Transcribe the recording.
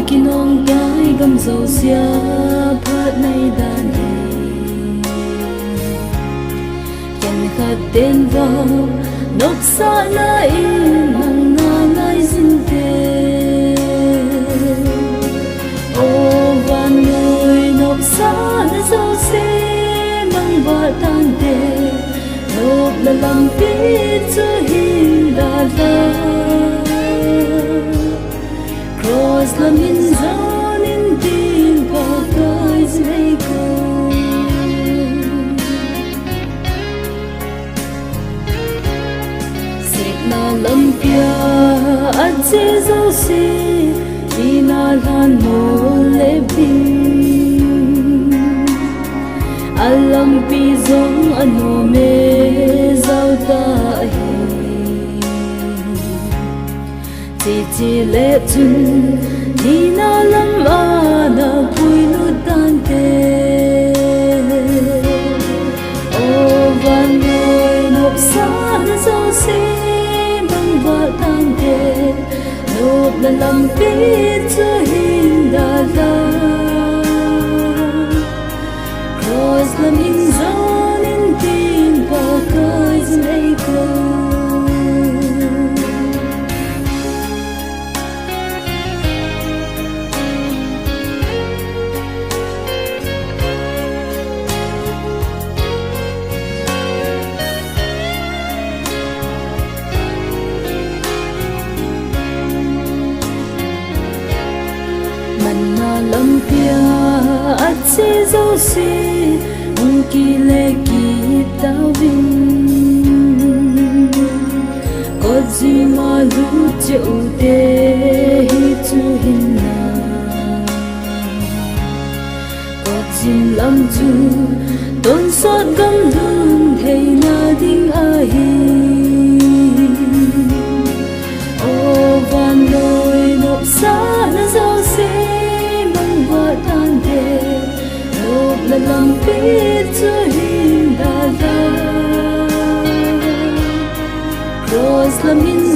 kinong dai gam zo sia phat nay dan hi ken khat den vào nop sa na in nang na ngai zin te o van người nop sa na zo se mang ba tan te nop la lam pi chu hin da da cross la min zon in din pa guys may go sit na lam pia at se zo se di na lan mo le bi alam pi zong ano me zau ta hi ti le chun ni na lam ana pui nu tan te o van người nộp sa zo se mang va tan te nộp la lam pi chu hin da da cross la min zon in tin pa kai zai ko lam pia at se zo se ung ki le ki tao vin ko ji ma lu che u te hi chu hin na ko jin lam chu ton sot gam lun thei na ding a hi o van noi nop sa na zo se tan de nộp la lam pi chu hin da da cross la min